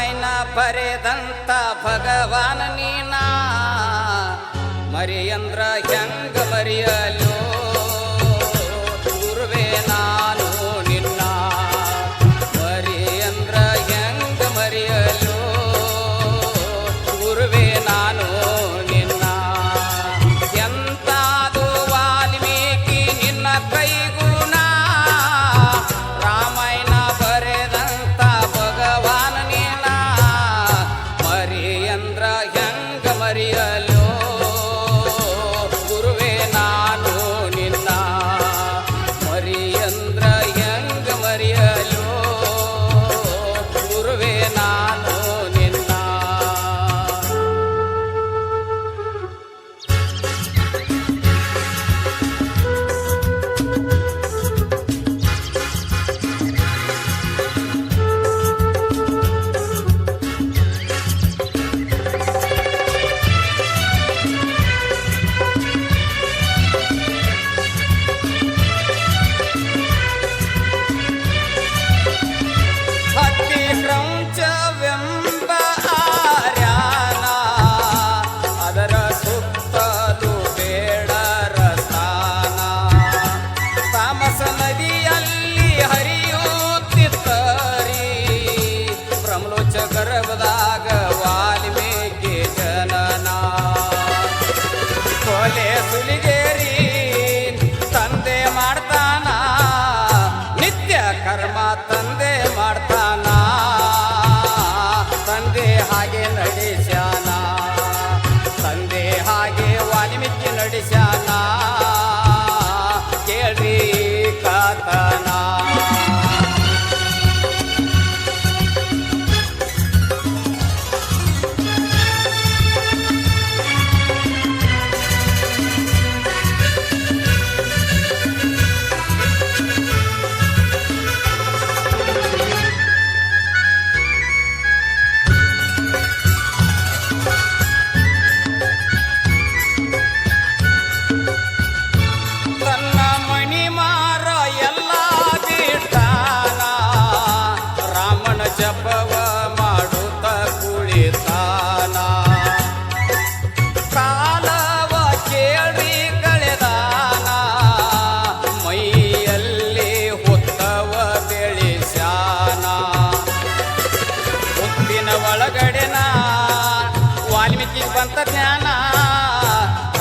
ರಾಮಾಯಣ ಬರೆದಂತ ಭಗವಾನ ನೀನ ಮರಿಯಂದ್ರ ಹೆಂಗ ಮರಿಯಲು ಗುರುವೇ ನಾನು ನಿನ್ನ ಮರಿಯಂದ್ರ ಹೆಂಗ ಮರಿಯಲು ಗುರುವೇ ನಾನು ನಿನ್ನ ಎಂತಾದು ವಾಲ್ಮೀಕಿ ನಿನ್ನ ಕೈಗುಣ ರಾಮಾಯಣ ಬರೆದಂತ ಭಗವಾನ ನೀನ ಮರಿಯಂದ್ರ ಹೆಂಗ ಮರಿಯಲು ಗುರುವೇ ನಾನು ನಿನ್ನ ಮರಿಯಂದ್ರ ಹೆಂಗ ಮರಿಯಲು ಗುರುವೇ ನಾನು ನಿನ್ನ ಭಕ್ತಿ ಕ್ರೌಂಚವೆಂಬ ಆರ್ಯಾನ ಅದರ ಸುತ್ತಲೂ ಬೇಡರ ಸ್ಥಾನ ತಾಮಸ ನದಿಯಲ್ಲಿ ಹರಿಯುತ್ತಿತ್ತರಿ ಬ್ರಹ್ಮಲೋಚ ಗರ್ಭದಾಗ ವಾಲ್ಮೀಕಿ ಜನನ ಕೊಲೆ ಸುಲಿಗೇರಿ ತಂದೆ ಮಾಡ್ತಾನ ನಿತ್ಯ ಕರ್ಮ ತಂದೆ ಮಾಡ್ತಾನ ತಂದೆ ಹಾಗೆ ನಡೆಸ್ಯಾನ ತಂದೆ ಹಾಗೆ ವಾಲ್ಮೀಕಿ ನಡೆಸ್ಯಾನ ಕೇಳ್ರಿ ಕಾತನ ತನ್ನ ಮಣಿ ಮಾರ ಎಲ್ಲ ಬಿಟ್ಟಾನ ರಾಮನ ಜಪವ ಮಾಡುತ್ತ ಕುಳಿತಾನ ಕಾಲವ ಕೇಳಿ ಕಳೆದಾನ ಮೈಯಲ್ಲಿ ಹುತ್ತವ ಬೆಳೆಸ್ಯಾನ ಮುತ್ತಿನ ಒಳಗಡೆನ ವಾಲ್ಮೀಕಿ ಬಂತ ಜ್ಞಾನ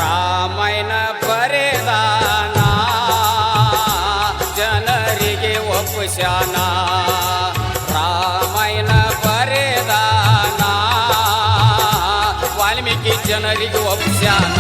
ರಾಮಾಯಣ ಬರೆದಾನ ಜನರಿಗೆ ಒಪ್ಪಿಸ್ಯಾನ ರಾಮಾಯಣ ಬರೆದಾನ ವಾಲ್ಮೀಕಿ ಜನರಿಗೆ ಒಪ್ಪಿಸ್ಯಾನ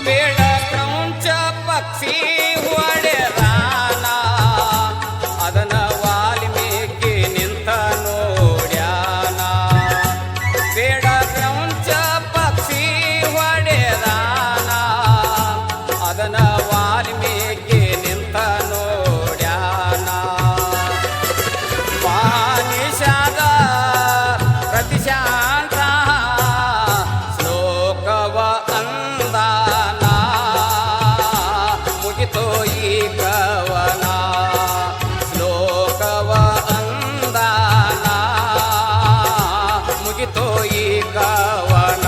ಬೇಡ ಕ್ರೌಂಚ ಪಕ್ಷಿ ಹೊಡೆದಾನ ಅದನ್ನ ವಾಲ್ಮೀಕಿ ನಿಂತ ನೋಡ್ಯಾನ ಬೇಡ ಕ್ರೌಂಚ ಪಕ್ಷಿ ಹೊಡೆದಾನ ಅದನ್ನ ವಾಲ್ಮೀಕಿ ನಿಂತ ನೋಡ್ಯಾನ ಮಾನಿಷಾದ ಪ್ರತಿಶಾಂತ ಶ್ಲೋಕವ ಅಂದಾನ ಮುಗಿತೋ ಈ ಕವನ ಶ್ಲೋಕವ ಅಂದಾನ ಮುಗಿತೋ ಈ ಕವನ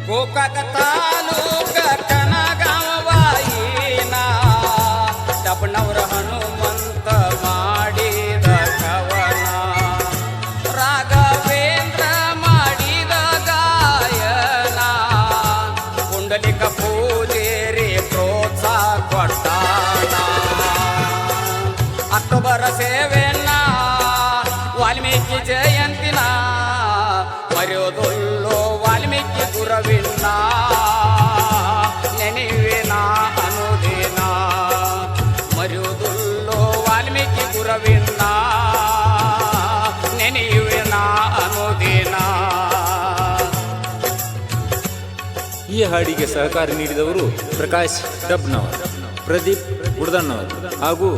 ಗೋಕಾಕ ತಾಲೂಕ ಕನಗಾಂವಾಯಿನ ಡಬ್ನವರ ಹನುಮಂತ ಮಾಡಿದ ಕವನ ರಾಘವೇಂದ್ರ ಮಾಡಿದ ಗಾಯನ ಪುಂಡಲಿಕ ಪೂಜೆರಿ ಪ್ರೋತ್ಸಾಹ ಪಟ್ಟಾನ ಅಕ್ಟೋಬರ್ ಸೇವೆನ ವಾಲ್ಮೀಕಿ ಜಯಂತಿನ ಮರೆಯೋದೊಲ್ಲೋ ವಾಲ್ಮೀಕಿ ಗುರವಿನ ನೆನೆಯುವಿನ ಅನುದಿನ ಮರೆಯೋದೊಲ್ಲೋ ವಾಲ್ಮೀಕಿ ಗುರವಿನ ನೆನೆಯುವಿನ ಅನುದಿನ. ಈ ಹಾಡಿಗೆ ಸಹಕಾರ ನೀಡಿದವರು ಪ್ರಕಾಶ್ ಡಬ್ನವರ್, ಪ್ರದೀಪ್ ಗುಡ್ದಣ್ಣವರ್ ಹಾಗೂ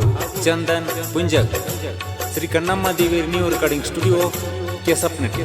ಚಂದನ್ ಪುಂಜಗ್. ಶ್ರೀ ಕಣ್ಣಮ್ಮ ದೇವಿ ನ್ಯೂ ರೆಕಾರ್ಡಿಂಗ್ ಸ್ಟುಡಿಯೋ, ಕೆಸಪ್ನಟ್ಟಿ.